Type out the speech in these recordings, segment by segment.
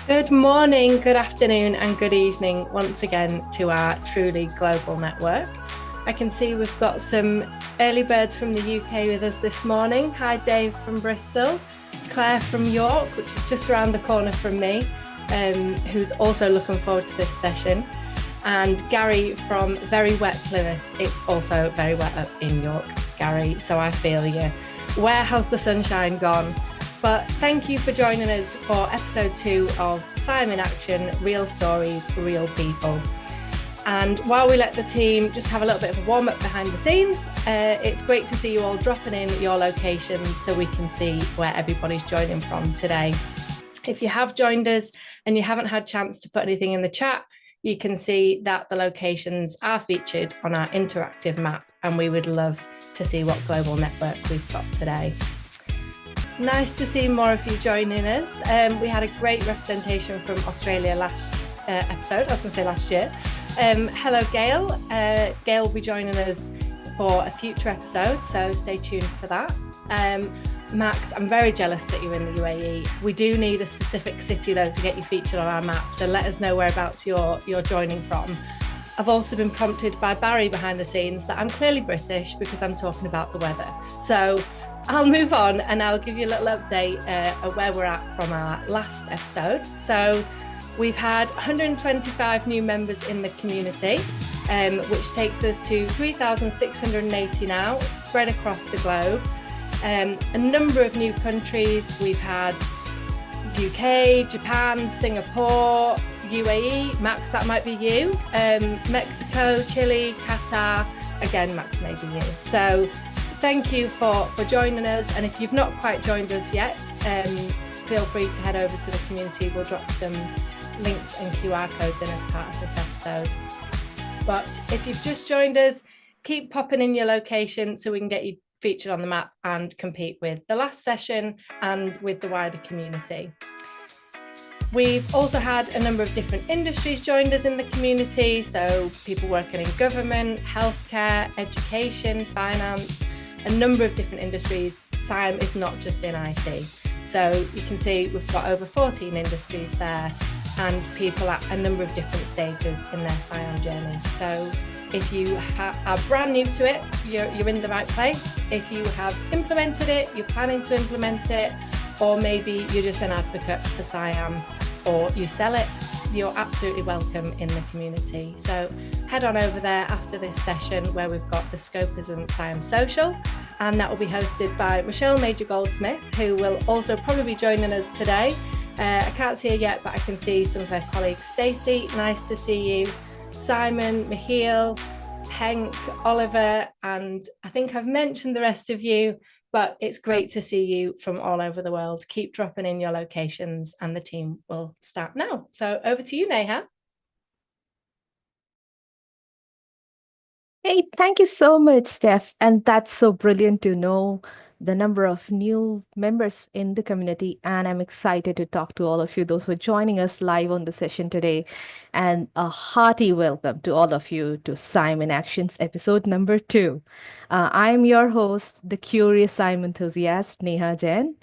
Good morning, good afternoon, and good evening once again to our truly global network. I can see we've got some early birds from the UK with us this morning. Hi, Dave from Bristol, Claire from York, which is just around the corner from me, who's also looking forward to this session, and Gary from very wet Plymouth. It's also very wet up in York, Gary, so I feel you. Where has the sunshine gone? But thank you for joining us for episode 2 of SIAM in Action, Real Stories, Real People. And while we let the team just have a little bit of a warm up behind the scenes, it's great to see you all dropping in your locations so we can see where everybody's joining from today. If you have joined us and you haven't had a chance to put anything in the chat, you can see that the locations are featured on our interactive map, and we would love to see what global network we've got today. Nice to see more of you joining us. We had a great representation from Australia last episode. I was going to say last year. Hello, Gail. Gail will be joining us for a future episode, so stay tuned for that. Max, I'm very jealous that you're in the UAE. We do need a specific city, though, to get you featured on our map, so let us know whereabouts you're joining from. I've also been prompted by Barry behind the scenes that I'm clearly British because I'm talking about the weather. So I'll move on and I'll give you a little update of where we're at from our last episode. So we've had 125 new members in the community, which takes us to 3,680 now, spread across the globe. A number of new countries. We've had UK, Japan, Singapore, UAE, Max, that might be you, Mexico, Chile, Qatar, again, Max, maybe you. So thank you for joining us. And if you've not quite joined us yet, feel free to head over to the community. We'll drop some links and QR codes in as part of this episode. But if you've just joined us, keep popping in your location so we can get you featured on the map and compete with the last session and with the wider community. We've also had a number of different industries joined us in the community. So people working in government, healthcare, education, finance, a number of different industries. SIAM is not just in IT. So you can see we've got over 14 industries there and people at a number of different stages in their SIAM journey. So if you are brand new to it, you're in the right place. If you have implemented it, you're planning to implement it, or maybe you're just an advocate for SIAM or you sell it, you're absolutely welcome in the community. So head on over there after this session where we've got the Scopism SIAM Social, and that will be hosted by Michelle Major Goldsmith, who will also probably be joining us today. I can't see her yet, but I can see some of her colleagues. Stacey, nice to see you. Simon, Michiel, Henk, Oliver, and I think I've mentioned the rest of you, but it's great to see you from all over the world. Keep dropping in your locations and the team will start now. So over to you, Neha. Hey, thank you so much, Steph. And that's so brilliant to know the number of new members in the community. And I'm excited to talk to all of you, those who are joining us live on the session today. And a hearty welcome to all of you to SIAM in Actions episode number 2. I'm your host, the curious SIAM enthusiast, Neha Jain.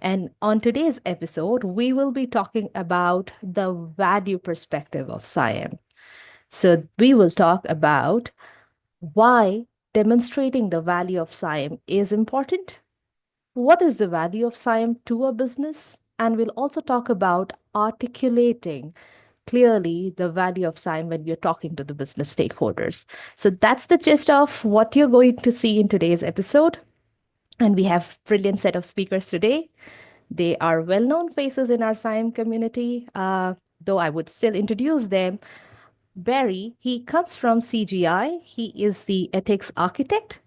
And on today's episode, we will be talking about the value perspective of SIAM. So we will talk about why demonstrating the value of SIAM is important, what is the value of SIAM to a business, and we'll also talk about articulating clearly the value of SIAM when you're talking to the business stakeholders. So that's the gist of what you're going to see in today's episode. And we have a brilliant set of speakers today. They are well-known faces in our SIAM community, though I would still introduce them. Barry, he comes from CGI. He is the ethics architect.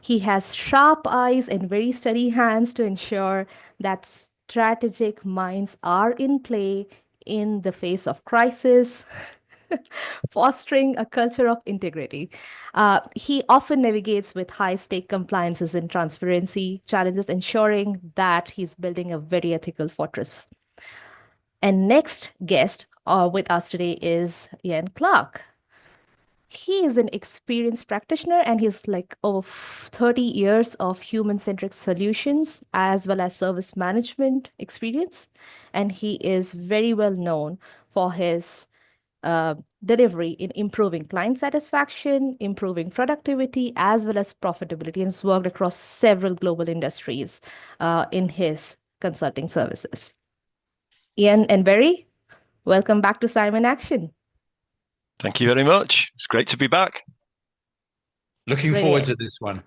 He has sharp eyes and very steady hands to ensure that strategic minds are in play in the face of crisis, fostering a culture of integrity. He often navigates with high-stake compliances and transparency challenges, ensuring that he's building a very ethical fortress. And next guest with us today is Ian Clark. He is an experienced practitioner and he's like over 30 years of human-centric solutions as well as service management experience. And he is very well known for his uh, delivery in improving client satisfaction, improving productivity, as well as profitability, and has worked across several global industries in his consulting services. Ian and Barry, welcome back to SIAM in Action. Thank you very much. It's great to be back. Looking forward to this one.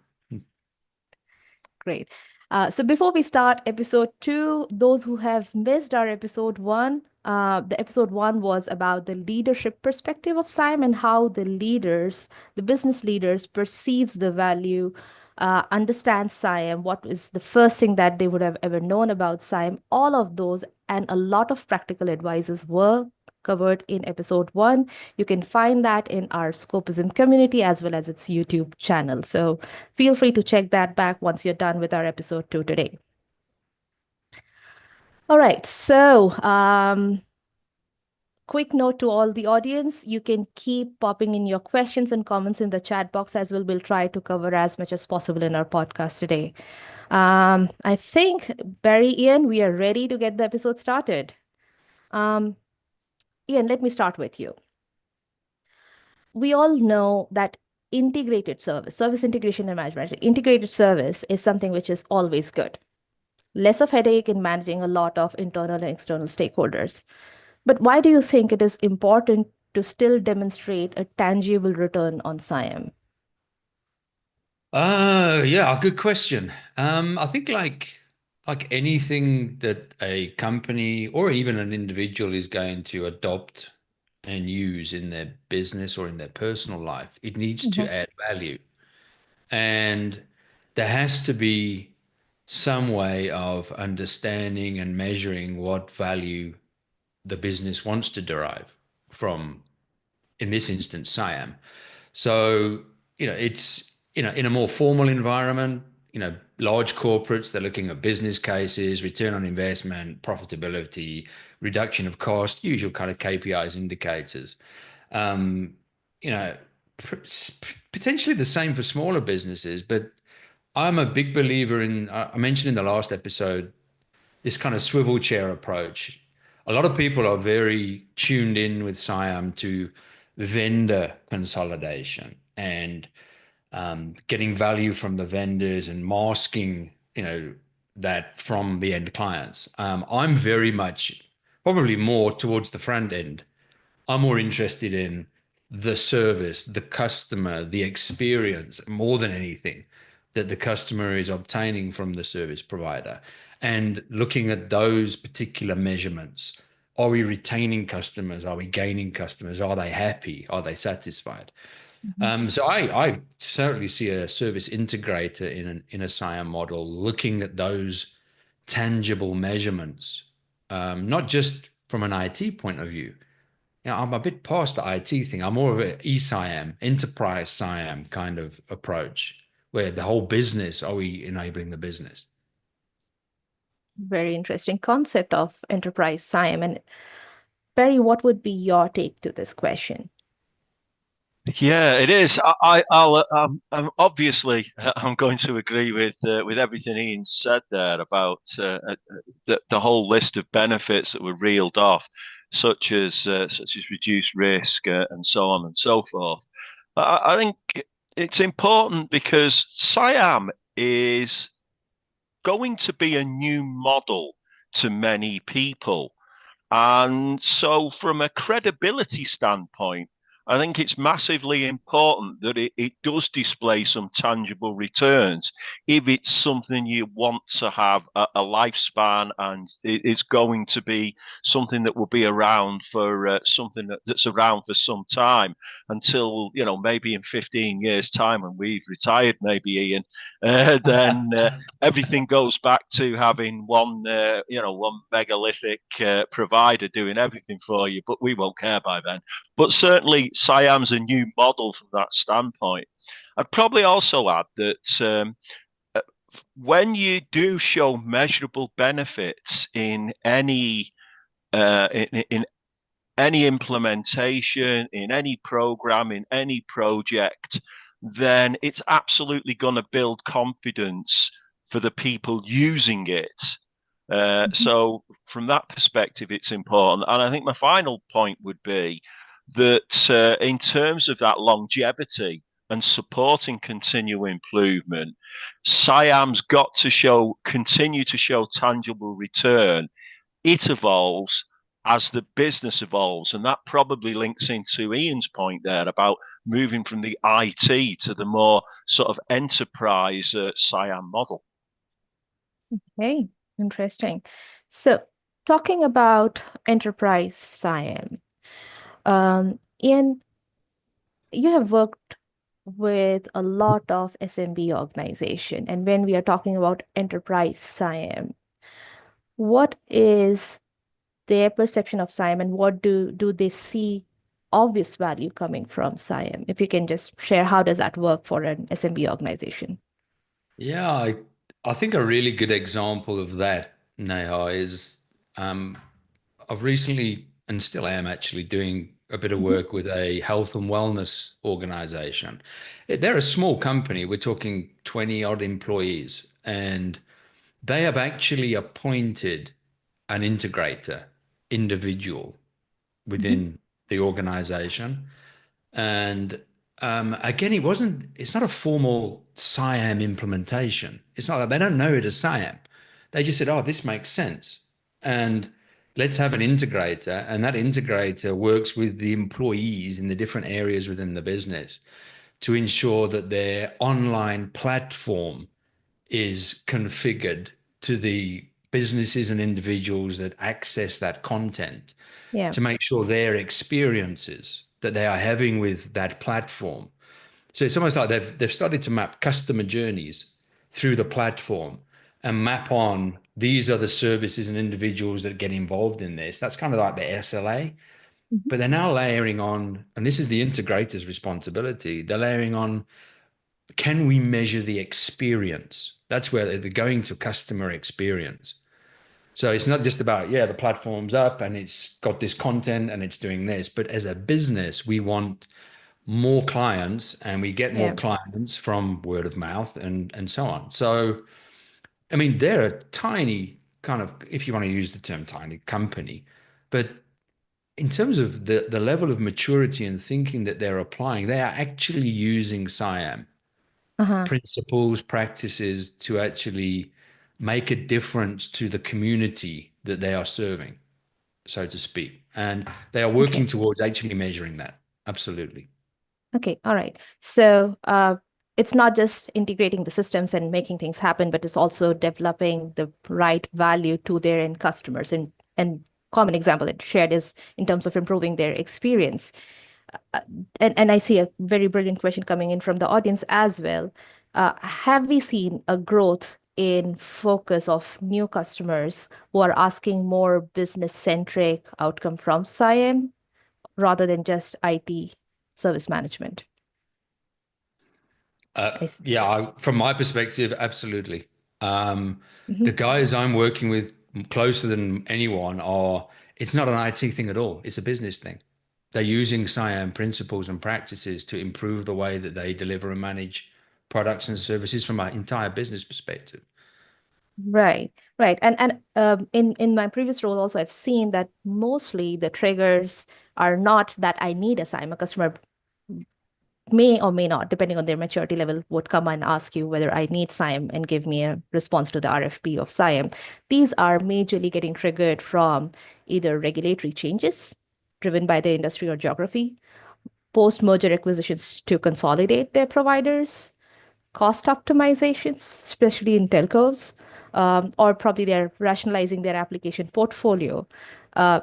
Great. So before we start episode 2, those who have missed our episode 1, the episode 1 was about the leadership perspective of SIAM and how the leaders, the business leaders, perceives the value, understand SIAM, what is the first thing that they would have ever known about SIAM. All of those and a lot of practical advices were covered in episode 1. You can find that in our Scopism community as well as its YouTube channel. So feel free to check that back once you're done with our episode 2 today. All right, so quick note to all the audience, you can keep popping in your questions and comments in the chat box as well. We'll try to cover as much as possible in our podcast today. I think, Barry, Ian, we are ready to get the episode started. Ian, let me start with you. We all know that integrated service integration and management, integrated service is something which is always good. Less of headache in managing a lot of internal and external stakeholders. But why do you think it is important to still demonstrate a tangible return on SIAM? Yeah, good question. I think like anything that a company or even an individual is going to adopt and use in their business or in their personal life, it needs to add value. And there has to be some way of understanding and measuring what value the business wants to derive from, in this instance, SIAM. So, it's, in a more formal environment, large corporates, they're looking at business cases, return on investment, profitability, reduction of cost, usual kind of KPIs indicators. Potentially the same for smaller businesses, but I'm a big believer in, I mentioned in the last episode, this kind of swivel chair approach. A lot of people are very tuned in with SIAM to vendor consolidation and getting value from the vendors and masking, that from the end clients. I'm very much probably more towards the front end. I'm more interested in the service, the customer, the experience more than anything that the customer is obtaining from the service provider, and looking at those particular measurements. Are we retaining customers? Are we gaining customers? Are they happy? Are they satisfied? So I certainly see a service integrator in a SIAM model looking at those tangible measurements, not just from an IT point of view. I'm a bit past the IT thing. I'm more of an eSIAM, enterprise SIAM kind of approach, where the whole business, are we enabling the business? Very interesting concept of enterprise SIAM. And Barry, what would be your take to this question? Yeah, it is. Obviously I'm going to agree with everything Ian said there about the whole list of benefits that were reeled off, such as reduced risk and so on and so forth. I think it's important because SIAM is going to be a new model to many people. And so, from a credibility standpoint, I think it's massively important that it does display some tangible returns if it's something you want to have a lifespan, and it's going to be something that will be around for something that's around for some time until, maybe in 15 years' time when we've retired, maybe, Ian, then everything goes back to having one megalithic provider doing everything for you, but we won't care by then. But certainly SIAM's a new model from that standpoint. I'd probably also add that when you do show measurable benefits in any in any implementation, in any program, in any project, then it's absolutely going to build confidence for the people using it. So from that perspective, it's important. And I think my final point would be that in terms of that longevity and supporting continual improvement, SIAM's got to continue to show tangible return. It evolves as the business evolves. And that probably links into Ian's point there about moving from the IT to the more sort of enterprise SIAM model. Okay, interesting. So talking about enterprise SIAM, Ian, you have worked with a lot of SMB organization. And when we are talking about enterprise SIAM, what is their perception of SIAM and what do they see obvious value coming from SIAM? If you can just share, how does that work for an SMB organization? Yeah, I think a really good example of that, Neha, is I've recently, and still am actually, doing a bit of work with a health and wellness organization. They're a small company. We're talking 20 odd employees, and they have actually appointed an integrator individual within the organization. And again, it's not a formal SIAM implementation. It's not that they don't know it as SIAM. They just said, oh, this makes sense. And let's have an integrator. And that integrator works with the employees in the different areas within the business to ensure that their online platform is configured to the businesses and individuals that access that content, to make sure their experiences that they are having with that platform. So it's almost like they've started to map customer journeys through the platform and map on these are the services and individuals that get involved in this. That's kind of like the SLA. But they're now layering on, and this is the integrator's responsibility, they're layering on, can we measure the experience? That's where they're going to customer experience. So it's not just about, yeah, the platform's up and it's got this content and it's doing this, but as a business, we want more clients and we get more clients from word of mouth and so on. So, I mean, they're a tiny kind of, if you want to use the term tiny company, but in terms of the level of maturity and thinking that they're applying, they are actually using SIAM principles, practices to actually make a difference to the community that they are serving, so to speak. And they are working towards actually measuring that. Absolutely. Okay, all right. So it's not just integrating the systems and making things happen, but it's also developing the right value to their end customers. And common example that shared is in terms of improving their experience. And I see a very brilliant question coming in from the audience as well. Have we seen a growth in focus of new customers who are asking more business-centric outcome from SIAM rather than just IT service management? Yeah, from my perspective, absolutely. The guys I'm working with closer than anyone it's not an IT thing at all. It's a business thing. They're using SIAM principles and practices to improve the way that they deliver and manage products and services from an entire business perspective. Right, right. And in my previous role also, I've seen that mostly the triggers are not that I need a SIAM. A customer may or may not, depending on their maturity level, would come and ask you whether I need SIAM and give me a response to the RFP of SIAM. These are majorly getting triggered from either regulatory changes driven by the industry or geography, post-merger acquisitions to consolidate their providers, cost optimizations, especially in telcos, or probably they're rationalizing their application portfolio.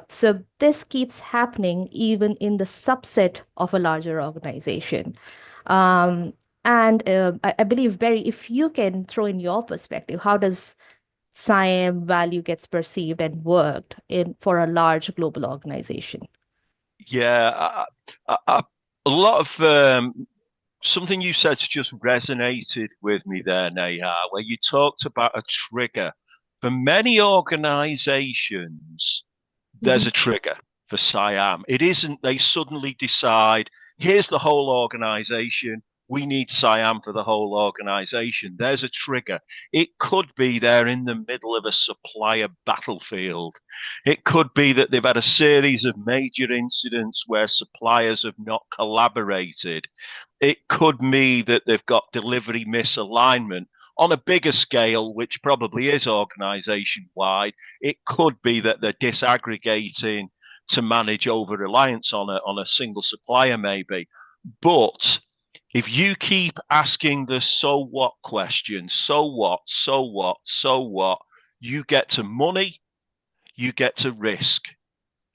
So this keeps happening even in the subset of a larger organization. And I believe, Barry, if you can throw in your perspective, how does SIAM value gets perceived and worked for a large global organization? Yeah, a lot of something you said just resonated with me there, Neha, where you talked about a trigger. For many organizations, there's a trigger for SIAM. It isn't they suddenly decide, here's the whole organization, we need SIAM for the whole organization. There's a trigger. It could be they're in the middle of a supplier battlefield. It could be that they've had a series of major incidents where suppliers have not collaborated. It could mean that they've got delivery misalignment. On a bigger scale, which probably is organization wide, it could be that they're disaggregating to manage over reliance on a single supplier, maybe. But if you keep asking the so what question, so what, so what, so what, you get to money, you get to risk.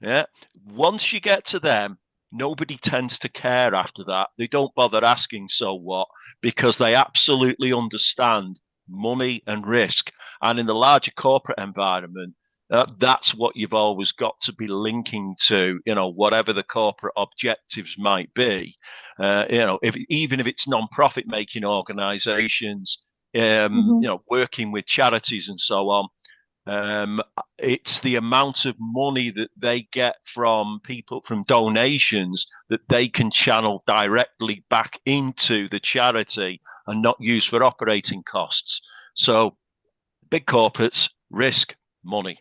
Yeah. Once you get to them, nobody tends to care after that. They don't bother asking so what, because they absolutely understand money and risk. And in the larger corporate environment, that's what you've always got to be linking to, whatever the corporate objectives might be. Even if it's non-profit making organizations, working with charities and so on, it's the amount of money that they get from people, from donations, that they can channel directly back into the charity and not use for operating costs. So big corporates, risk, money.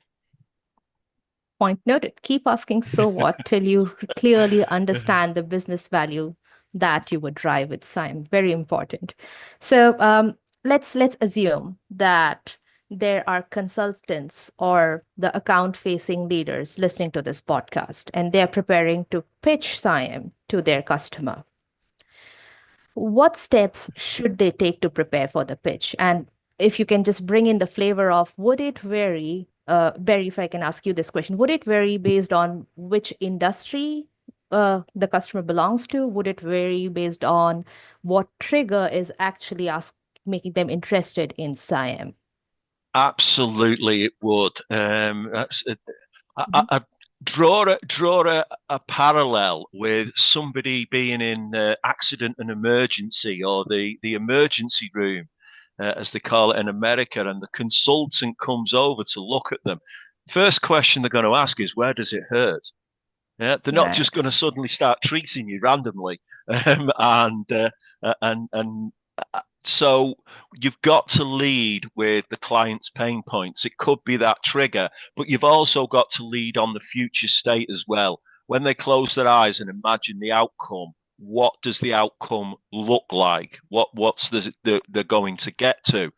Point noted. Keep asking so what till you clearly understand the business value that you would drive with SIAM. Very important. So let's assume that there are consultants or the account-facing leaders listening to this podcast, and they're preparing to pitch SIAM to their customer. What steps should they take to prepare for the pitch? And if you can just bring in the flavor of, would it vary, Barry, if I can ask you this question, would it vary based on which industry the customer belongs to? Would it vary based on what trigger is actually making them interested in SIAM? Absolutely, it would. I draw a parallel with somebody being in accident and emergency, or the emergency room, as they call it in America, and the consultant comes over to look at them. First question they're going to ask is, where does it hurt? Yeah, they're not just going to suddenly start treating you randomly, so you've got to lead with the client's pain points. It could be that trigger, but you've also got to lead on the future state as well. When they close their eyes and imagine the outcome, what does the outcome look like? What's they're going to get to?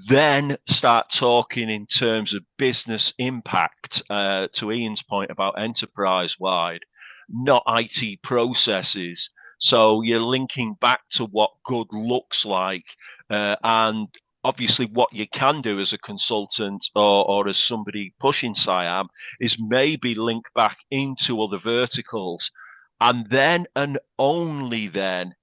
Then start talking in terms of business impact, to Ian's point about enterprise-wide, not IT processes. So you're linking back to what good looks like, and obviously what you can do as a consultant or as somebody pushing SIAM is maybe link back into other verticals. And then and only then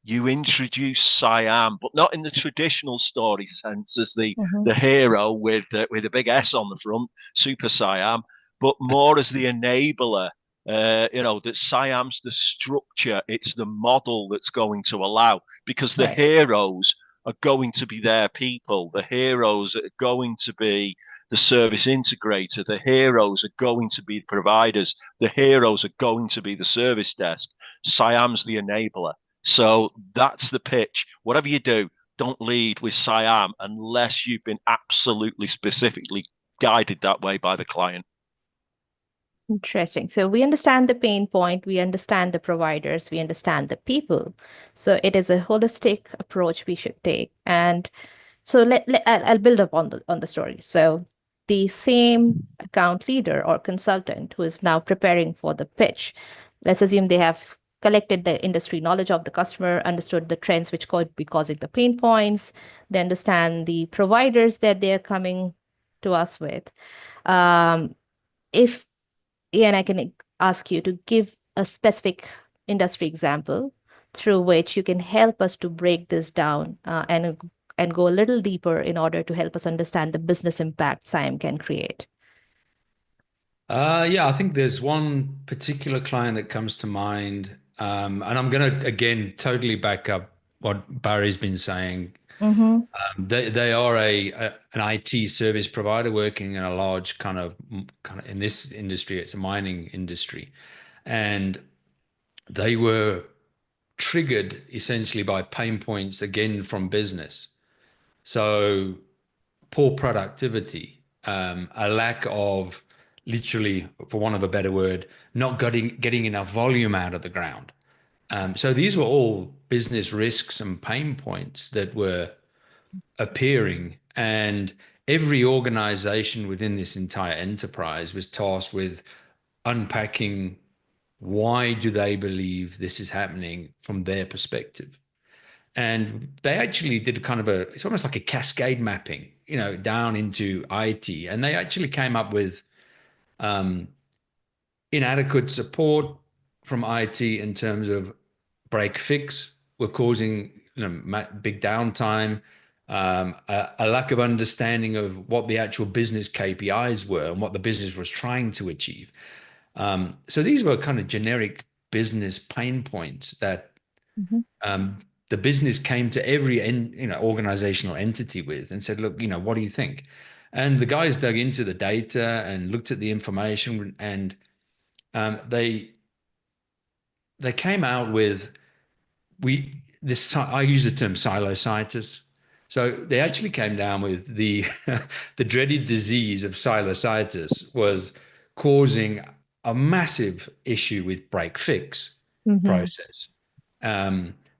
you introduce SIAM, but not in the traditional story sense as the hero with a big S on the front, Super SIAM, but more as the enabler. That SIAM's the structure, it's the model that's going to allow, because the heroes are going to be their people. The heroes are going to be the service integrator. The heroes are going to be providers. The heroes are going to be the service desk. SIAM's the enabler. So that's the pitch. Whatever you do, don't lead with SIAM unless you've been absolutely specifically guided that way by the client. Interesting. So we understand the pain point, we understand the providers, we understand the people. So it is a holistic approach we should take. And so I'll build up on the story. So the same account leader or consultant who is now preparing for the pitch, let's assume they have collected the industry knowledge of the customer, understood the trends which could be causing the pain points, they understand the providers that they're coming to us with. If Ian, I can ask you to give a specific industry example through which you can help us to break this down and go a little deeper in order to help us understand the business impact SIAM can create. I think there's one particular client that comes to mind, and I'm going to, again, totally back up what Barry's been saying. Mm-hmm. They are an IT service provider working in a large kind of in this industry. It's a mining industry, and they were triggered essentially by pain points again from business. So poor productivity, a lack of, literally, for want of a better word, not getting enough volume out of the ground. So these were all business risks and pain points that were appearing, and every organization within this entire enterprise was tasked with unpacking why do they believe this is happening from their perspective. And they actually did kind of it's almost like a cascade mapping, down into IT. And they actually came up with inadequate support from IT in terms of break fix were causing big downtime, a lack of understanding of what the actual business KPIs were and what the business was trying to achieve. So these were kind of generic business pain points that the business came to every organizational entity with and said, look, what do you think? And the guys dug into the data and looked at the information, and they came out with I use the term silocytis. So they actually came down with the the dreaded disease of silocytis was causing a massive issue with break fix process,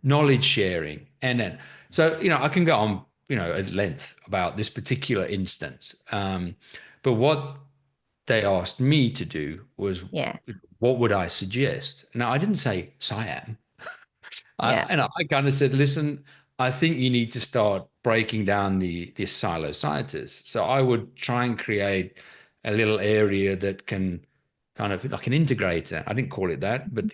knowledge sharing, and then I can go on at length about this particular instance, but what they asked me to do was, what would I suggest? Now, I didn't say SIAM. I kind of said, listen, I think you need to start breaking down this silocytis. So I would try and create a little area that can kind of like an integrator. I didn't call it that, but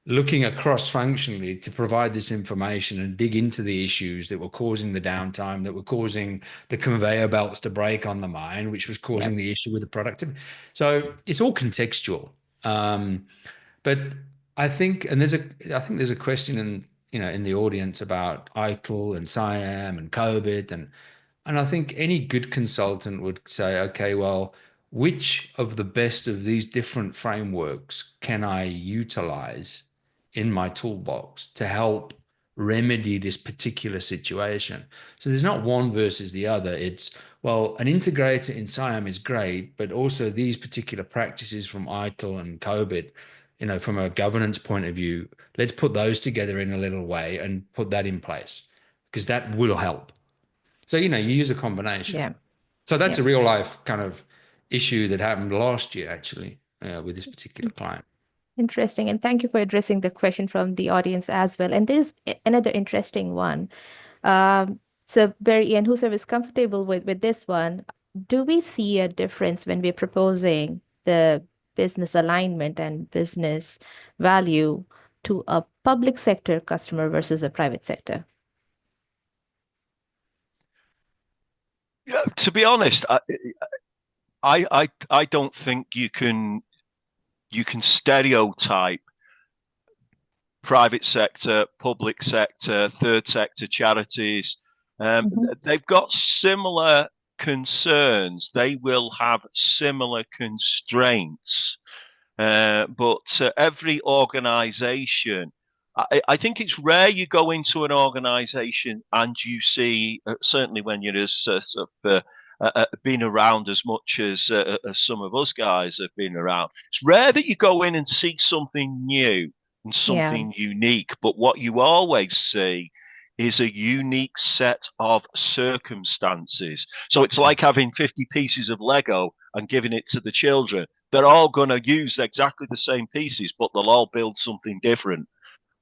looking across functionally to provide this information and dig into the issues that were causing the downtime, that were causing the conveyor belts to break on the mine, which was causing the issue with the productivity. So it's all contextual. But I think there's a question in the audience about ITIL and SIAM and COVID, and I think any good consultant would say, okay, well, which of the best of these different frameworks can I utilize in my toolbox to help remedy this particular situation? So there's not one versus the other. It's, well, an integrator in SIAM is great, but also these particular practices from ITIL and COVID, from a governance point of view, let's put those together in a little way and put that in place, because that will help. So, you use a combination. Yeah. So that's a real life kind of issue that happened last year, actually, with this particular client. Interesting. And thank you for addressing the question from the audience as well. And there's another interesting one. So Barry and whoever is comfortable with this one, do we see a difference when we're proposing the business alignment and business value to a public sector customer versus a private sector? Yeah, to be honest, I don't think you can stereotype private sector, public sector, third sector, charities. They've got similar concerns. They will have similar constraints. But every organization, I think it's rare you go into an organization and you see, certainly when you're as been around as much as some of us guys have been around, it's rare that you go in and see something new and something unique. But what you always see is a unique set of circumstances. So it's like having 50 pieces of Lego and giving it to the children. They're all going to use exactly the same pieces, but they'll all build something different.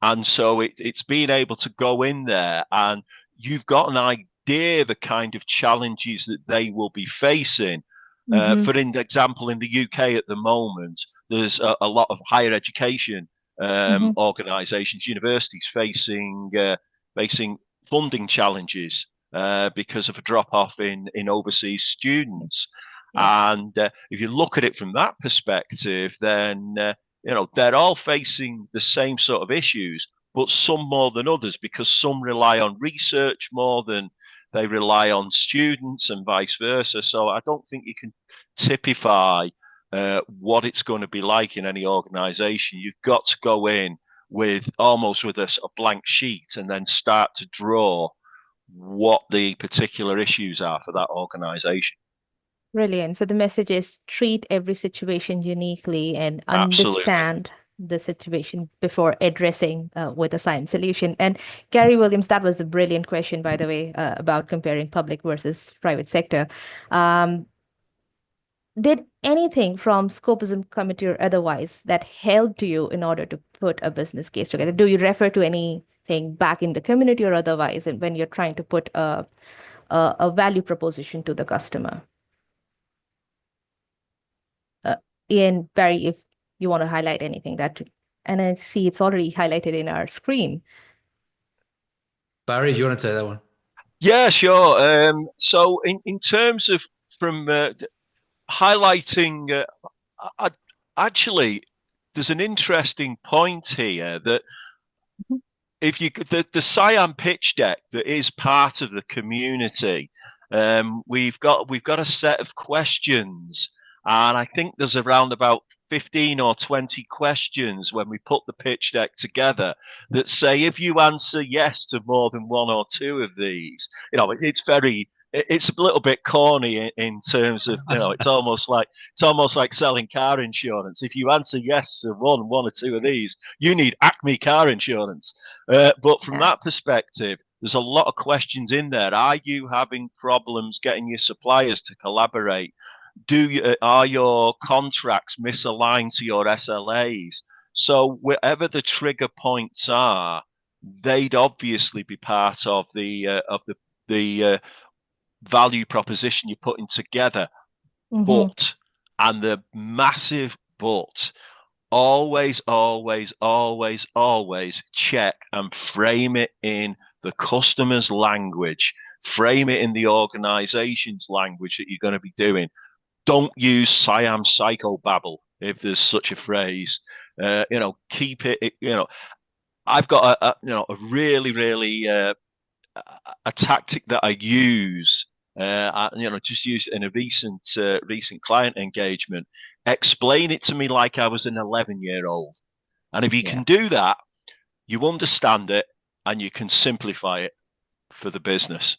And so it's being able to go in there and you've got an idea the kind of challenges that they will be facing. For example, in the UK at the moment, there's a lot of higher education organisations, universities facing funding challenges because of a drop-off in overseas students. And if you look at it from that perspective, then they're all facing the same sort of issues, but some more than others, because some rely on research more than they rely on students and vice versa. So I don't think you can typify what it's going to be like in any organization. You've got to go in with almost with a blank sheet and then start to draw what the particular issues are for that organization. Brilliant. So the message is treat every situation uniquely and Absolutely. understand the situation before addressing with a SIAM solution. And Gary Williams, that was a brilliant question, by the way, about comparing public versus private sector. Did anything from Scopism committee or otherwise that helped you in order to put a business case together? Do you refer to anything back in the community or otherwise when you're trying to put a value proposition to the customer? Ian, Barry, if you want to highlight anything and I see it's already highlighted in our screen. Barry, do you want to take that one? Yeah, sure. So in terms of from highlighting, actually, there's an interesting point here that if you the SIAM pitch deck that is part of the community, we've got a set of questions, and I think there's around about 15 or 20 questions when we put the pitch deck together that say if you answer yes to more than one or two of these, it's a little bit corny in terms of, it's almost like selling car insurance. If you answer yes to one or two of these, you need Acme car insurance. But from that perspective, there's a lot of questions in there. Are you having problems getting your suppliers to collaborate? Are your contracts misaligned to your SLAs? So wherever the trigger points are, they'd obviously be part of the value proposition you're putting together. But, and the massive but, always check and frame it in the customer's language, frame it in the organization's language that you're going to be doing. Don't use SIAM psychobabble, if there's such a phrase. Keep it. I've got a really a tactic that I use. Just used in a recent client engagement. Explain it to me like I was an 11-year-old, and if you can do that, you understand it and you can simplify it for the business.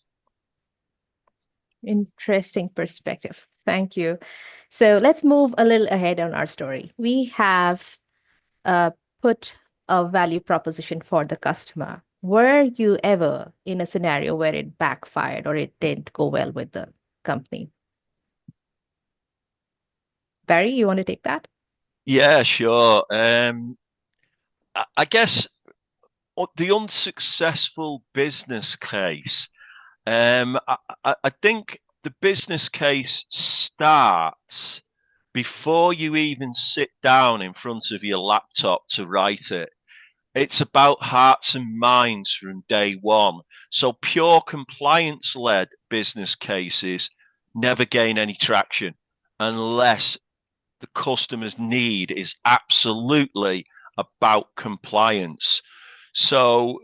Interesting perspective. Thank you. So let's move a little ahead on our story. We have put a value proposition for the customer. Were you ever in a scenario where it backfired or it didn't go well with the company? Barry, you want to take that? Yeah, sure. I guess the unsuccessful business case, I think the business case starts before you even sit down in front of your laptop to write it. It's about hearts and minds from day one. So pure compliance-led business cases never gain any traction unless the customer's need is absolutely about compliance. So,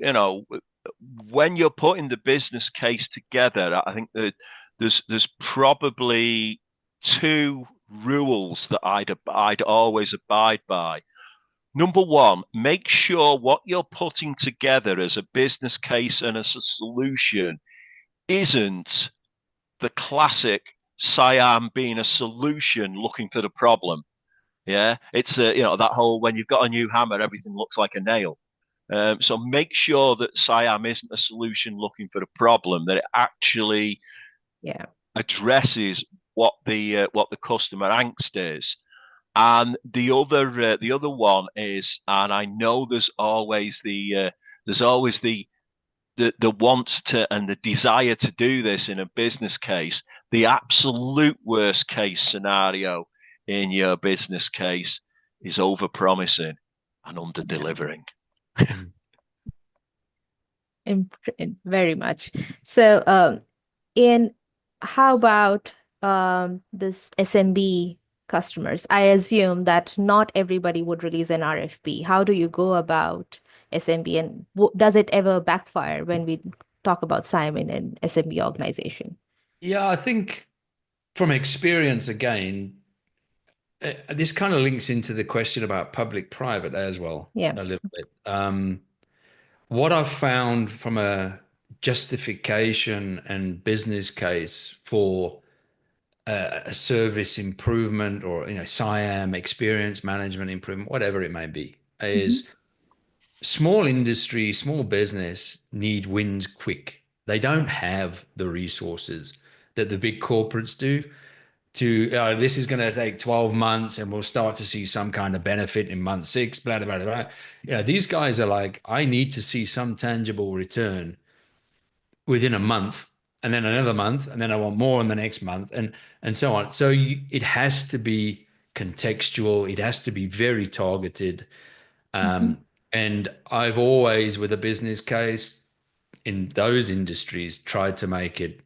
when you're putting the business case together, I think that there's probably two rules that I'd always abide by. Number one, make sure what you're putting together as a business case and as a solution isn't the classic SIAM being a solution looking for the problem. Yeah, it's that whole when you've got a new hammer, everything looks like a nail. So make sure that SIAM isn't a solution looking for a problem, that it actually addresses what the customer angst is. And the other one is, and I know there's always the want to and the desire to do this in a business case. The absolute worst case scenario in your business case is over-promising and under-delivering. Very much. So, Ian, how about this SMB customers? I assume that not everybody would release an RFP. How do you go about SMB, and does it ever backfire when we talk about SIAM in an SMB organization? Yeah, I think from experience, again, this kind of links into the question about public-private as well, Yeah. a little bit. What I've found from a justification and business case for a service improvement, or SIAM, experience management improvement, whatever it may be, is small industry, small business need wins quick. They don't have the resources that the big corporates do to, this is going to take 12 months and we'll start to see some kind of benefit in month 6, blah, blah, blah, blah. Yeah, these guys are like, I need to see some tangible return within a month, and then another month, and then I want more in the next month, and so on. So it has to be contextual. It has to be very targeted. And I've always, with a business case in those industries, tried to make it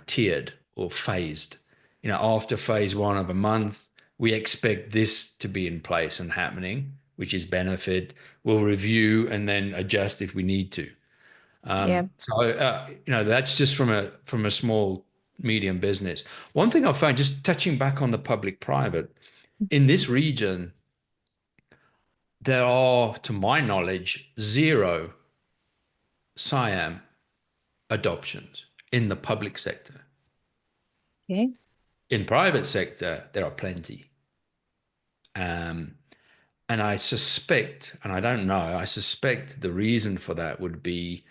tiered or phased. After phase 1 of a month, we expect this to be in place and happening, which is benefit. We'll review and then adjust if we need to. Yeah. So that's just from a small medium business. One thing I found, just touching back on the public-private, in this region, there are, to my knowledge, 0 SIAM adoptions in the public sector. Okay. In private sector, there are plenty. And I suspect, and I don't know, I suspect the reason for that would be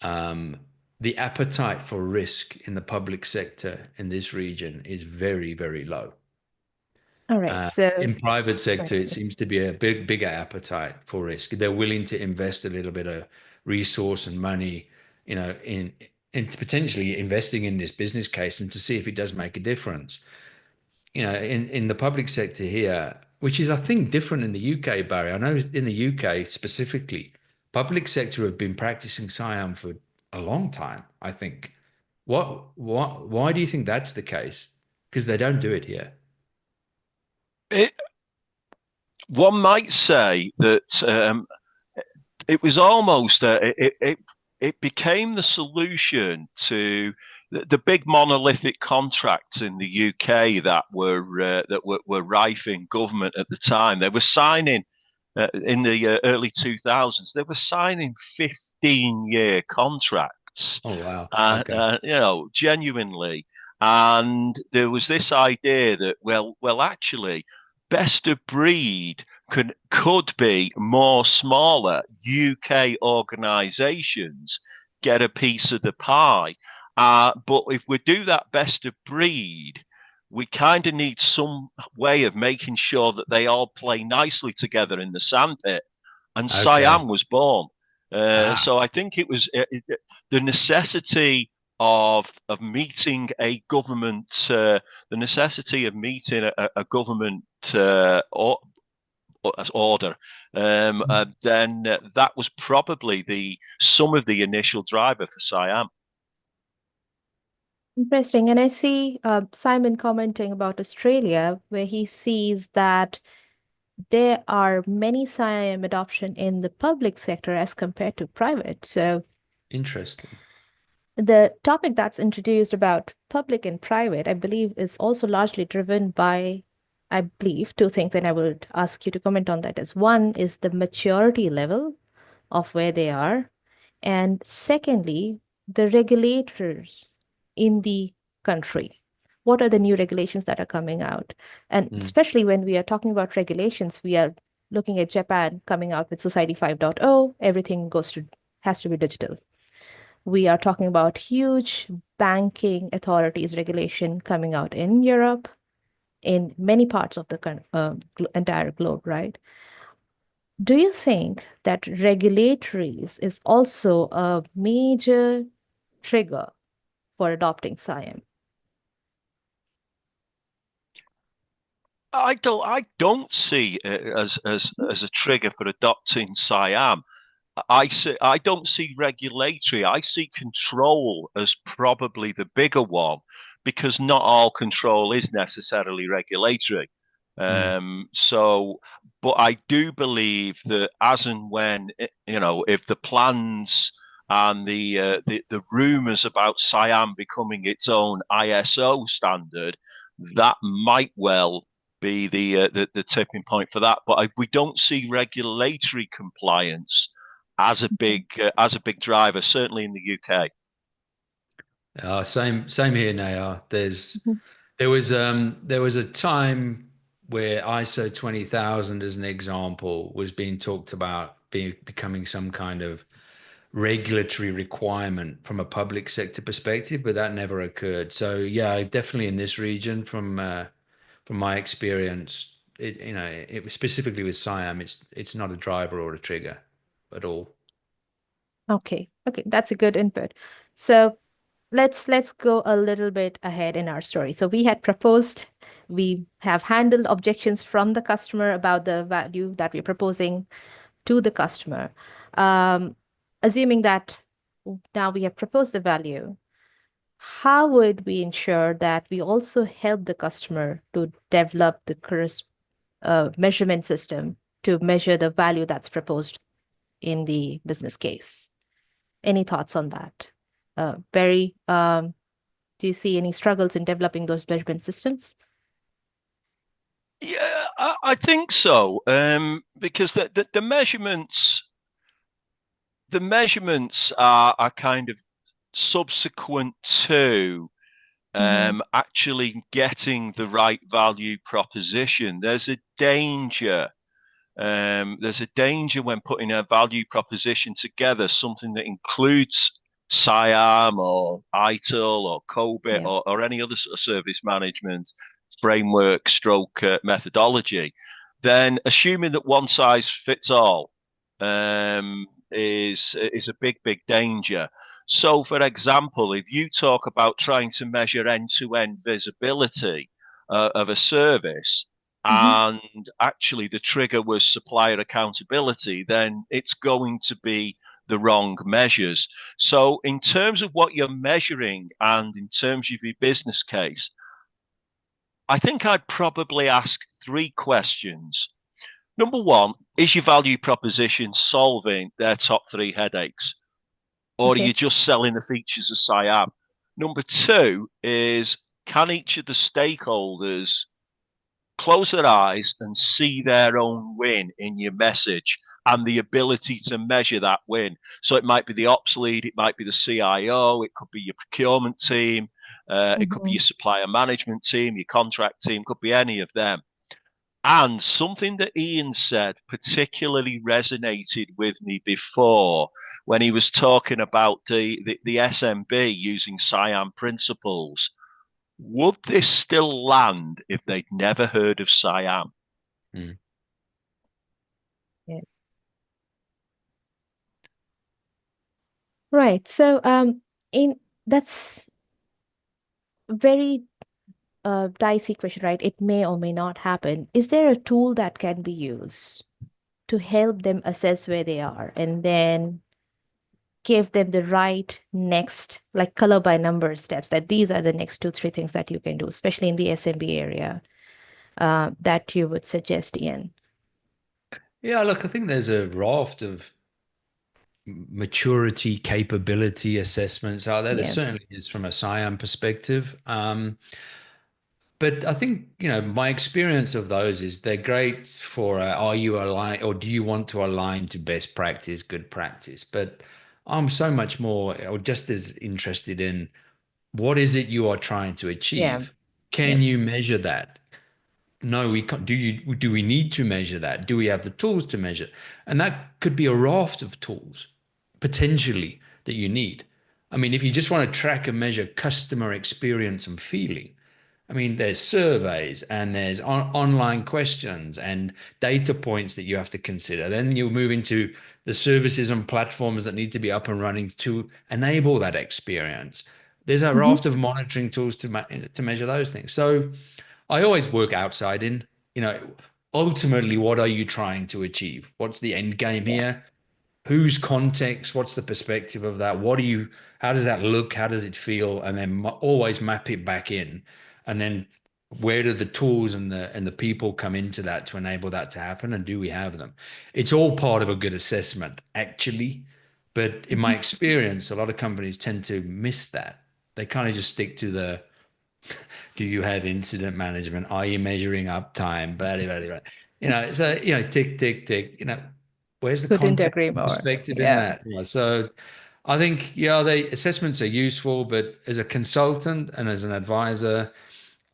the appetite for risk in the public sector in this region is very, very low. All right. So in private sector, it seems to be a bigger appetite for risk. They're willing to invest a little bit of resource and money, in potentially investing in this business case and to see if it does make a difference. In the public sector here, which is, I think, different in the UK, Barry. I know in the UK specifically, public sector have been practicing SIAM for a long time, I think. Why do you think that's the case? Because they don't do it here. One might say that it was almost it became the solution to the big monolithic contracts in the UK that were rife in government at the time. They were signing in the early 2000s. They were signing 15-year contracts. Oh wow! Okay. Genuinely. And there was this idea that actually, best of breed could be more smaller UK organisations get a piece of the pie. But if we do that best of breed, we kind of need some way of making sure that they all play nicely together in the sandpit. And SIAM was born. So I think it was the necessity of meeting a government, a government order. Then that was probably some of the initial driver for SIAM. Interesting. And I see Simon commenting about Australia, where he sees that there are many SIAM adoption in the public sector as compared to private. So interesting. The topic that's introduced about public and private, I believe, is also largely driven by, I believe, 2 things, and I would ask you to comment on that. As one is the maturity level of where they are, and secondly, the regulators in the country. What are the new regulations that are coming out? And especially when we are talking about regulations, we are looking at Japan coming out with Society 5.0. Everything has to be digital. We are talking about huge banking authorities regulation coming out in Europe, in many parts of the entire globe, right? Do you think that regulatories is also a major trigger for adopting SIAM? I don't see it as a trigger for adopting SIAM. I don't see regulatory. I see control as probably the bigger one, because not all control is necessarily regulatory. So, but I do believe that as and when, if the plans and the rumors about SIAM becoming its own ISO standard, that might well be the tipping point for that. But we don't see regulatory compliance as a big driver, certainly in the UK. Same here, Neha. There was a time where ISO 20000, as an example, was being talked about becoming some kind of regulatory requirement from a public sector perspective, but that never occurred. So yeah, definitely in this region, from my experience, it was specifically with SIAM, it's not a driver or a trigger at all. Okay, that's a good input. So let's go a little bit ahead in our story. So we had proposed, we have handled objections from the customer about the value that we're proposing to the customer. Assuming that now we have proposed the value, how would we ensure that we also help the customer to develop the correct measurement system to measure the value that's proposed in the business case? Any thoughts on that? Barry, do you see any struggles in developing those measurement systems? Yeah, I think so. Because the measurements are kind of subsequent to actually getting the right value proposition. There's a danger. There's a danger when putting a value proposition together, something that includes SIAM or ITIL or COBIT or any other sort of service management framework stroke methodology, then assuming that one size fits all is a big danger. So, for example, if you talk about trying to measure end-to-end visibility of a service, and actually the trigger was supplier accountability, then it's going to be the wrong measures. So in terms of what you're measuring and in terms of your business case, I think I'd probably ask 3 questions. Number 1, is your value proposition solving their top 3 headaches? Or are you just selling the features of SIAM? Number 2 is, can each of the stakeholders close their eyes and see their own win in your message and the ability to measure that win? So it might be the ops lead, it might be the CIO, it could be your procurement team, it could be your supplier management team, your contract team, could be any of them. And something that Ian said particularly resonated with me before when he was talking about the SMB using SIAM principles. Would this still land if they'd never heard of SIAM? Yeah. Right. So that's very dicey question, right? It may or may not happen. Is there a tool that can be used to help them assess where they are and then give them the right next, like color by number steps, that these are the next 2-3 things that you can do, especially in the SMB area, that you would suggest, Ian? Yeah, look, I think there's a raft of maturity capability assessments out there. There certainly is from a SIAM perspective. But I think, my experience of those is they're great for are you aligned, or do you want to align to best practice, good practice? But I'm so much more, or just as interested in, what is it you are trying to achieve? Can you measure that? No, we can't. Do we need to measure that? Do we have the tools to measure? And that could be a raft of tools potentially that you need. I mean, if you just want to track and measure customer experience and feeling, I mean, there's surveys and there's online questions and data points that you have to consider. Then you move into the services and platforms that need to be up and running to enable that experience. There's a raft of monitoring tools to measure those things. So I always work outside in, ultimately, what are you trying to achieve? What's the end game here? whose context, what's the perspective of that? How does that look? How does it feel? And then always map it back in. And then where do the tools and the people come into that to enable that to happen? And do we have them? It's all part of a good assessment, actually. But in my experience, a lot of companies tend to miss that. They kind of just stick to do you have incident management? Are you measuring uptime? Blah, blah, blah, blah. So, tick, tick, tick, where's the Couldn't context agree and more. perspective in Yeah. that? So I think, the assessments are useful, but as a consultant and as an advisor,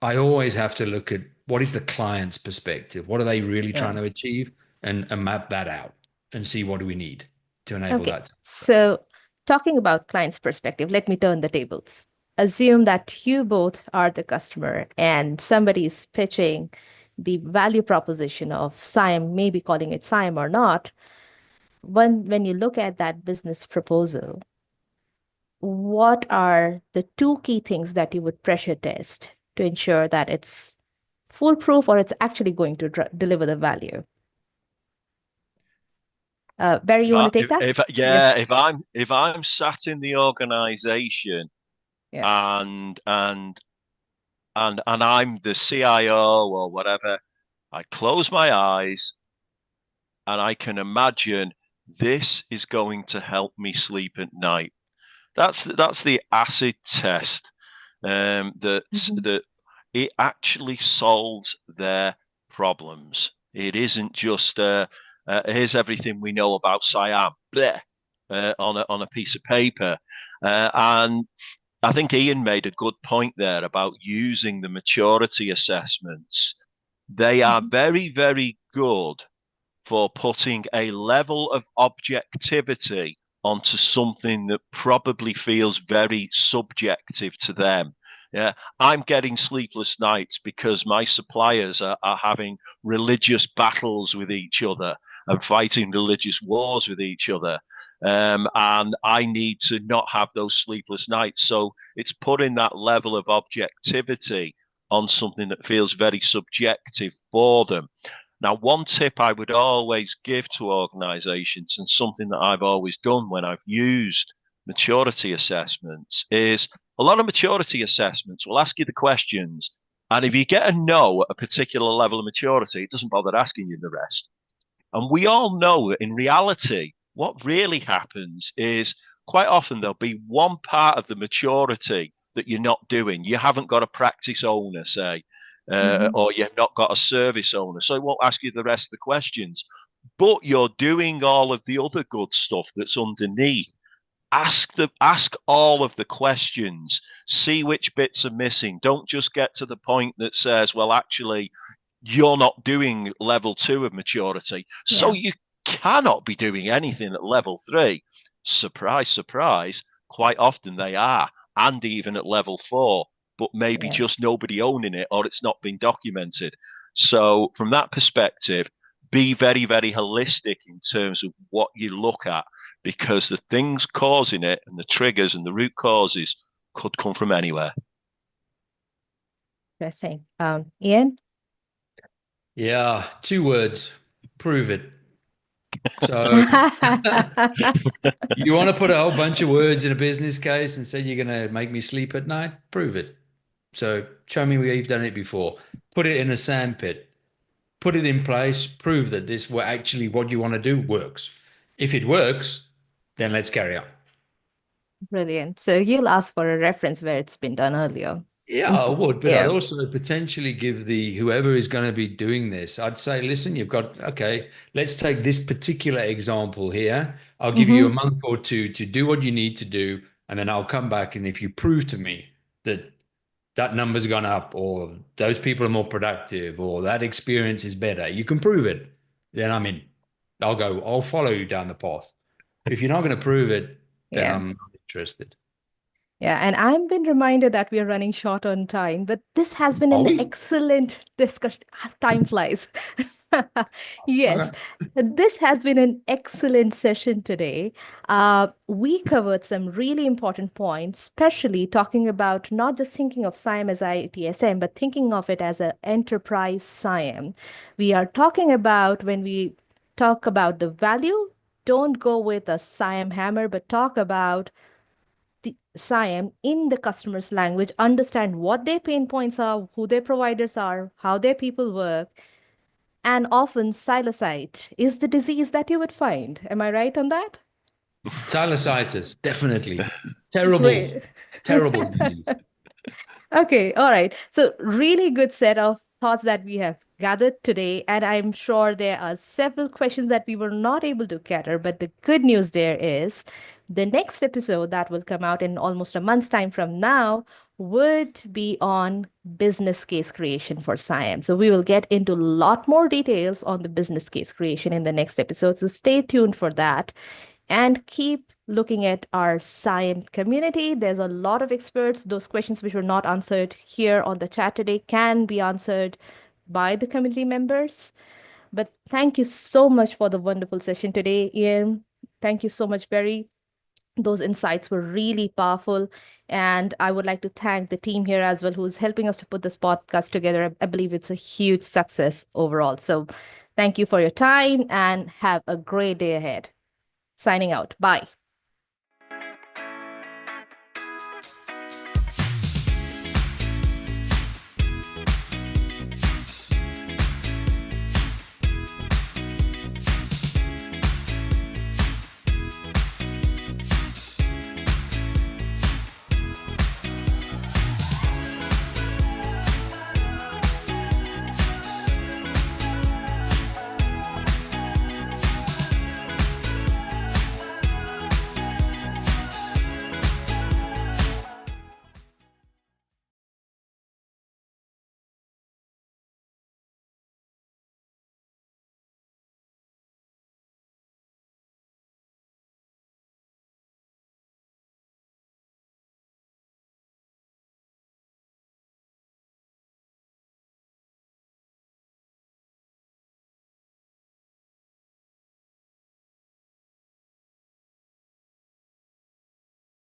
I always have to look at what is the client's perspective? What are they really trying to achieve? And map that out and see what do we need to enable Okay. that. So talking about client's perspective, let me turn the tables. Assume that you both are the customer and somebody is pitching the value proposition of SIAM, maybe calling it SIAM or not. When you look at that business proposal, what are the two key things that you would pressure test to ensure that it's foolproof or it's actually going to deliver the value? Barry, you want to take that? If I'm sat in the organization Yeah. and I'm the CIO or whatever, I close my eyes and I can imagine this is going to help me sleep at night. That's the acid test. That it actually solves their problems. It isn't just here's everything we know about SIAM on a piece of paper. And I think Ian made a good point there about using the maturity assessments. They are very, very good for putting a level of objectivity onto something that probably feels very subjective to them. Yeah, I'm getting sleepless nights because my suppliers are having religious battles with each other and fighting religious wars with each other. And I need to not have those sleepless nights. So it's putting that level of objectivity on something that feels very subjective for them. Now, one tip I would always give to organizations, and something that I've always done when I've used maturity assessments, is a lot of maturity assessments will ask you the questions. And if you get a no at a particular level of maturity, it doesn't bother asking you the rest. And we all know that in reality, what really happens is quite often there'll be one part of the maturity that you're not doing. You haven't got a practice owner, say, or you've not got a service owner. So it won't ask you the rest of the questions. But you're doing all of the other good stuff that's underneath. Ask all of the questions. See which bits are missing. Don't just get to the point that says, well, actually, you're not doing level 2 of maturity. So you cannot be doing anything at level 3. Surprise, surprise. Quite often they are, and even at level 4. But maybe just nobody owning it, or it's not been documented. So from that perspective, be very, very holistic in terms of what you look at, because the things causing it and the triggers and the root causes could come from anywhere. Interesting. Ian? Yeah, 2 words, prove it. So you want to put a whole bunch of words in a business case and say you're going to make me sleep at night? Prove it. So show me where you've done it before. Put it in a sandpit. Put it in place. Prove that this actually what you want to do works. If it works, then let's carry on. Brilliant. So you'll ask for a reference where it's been done earlier. Yeah, I would, but I'd also potentially give whoever is going to be doing this, I'd say, listen, okay, let's take this particular example here. I'll give you a month or two to do what you need to do, and then I'll come back. And if you prove to me that number's gone up, or those people are more productive, or that experience is better, you can prove it, then I'm in. I'll follow you down the path. If you're not going to prove it, then I'm not interested. Yeah, and I've been reminded that we are running short on time, but this has been an excellent discussion. Time flies. Yes, this has been an excellent session today. We covered some really important points, especially talking about not just thinking of SIAM as ITSM, but thinking of it as an enterprise SIAM. We are talking about when we talk about the value don't go with a SIAM hammer, but talk about the SIAM in the customer's language, understand what their pain points are, who their providers are, how their people work, and often psilocybin is the disease that you would find. Am I right on that? Sinusitis, definitely. Terrible, Great. terrible disease. Okay, all right. So, really good set of thoughts that we have gathered today. And I'm sure there are several questions that we were not able to cater. But the good news there is the next episode that will come out in almost a month's time from now would be on business case creation for SIAM. So, we will get into a lot more details on the business case creation in the next episode. So, stay tuned for that and keep looking at our SIAM community. There's a lot of experts. Those questions which were not answered here on the chat today can be answered by the community members. But thank you so much for the wonderful session today, Ian. Thank you so much, Barry. Those insights were really powerful. And I would like to thank the team here as well, who's helping us to put this podcast together. I believe it's a huge success overall. So thank you for your time and have a great day ahead. Signing out. Bye.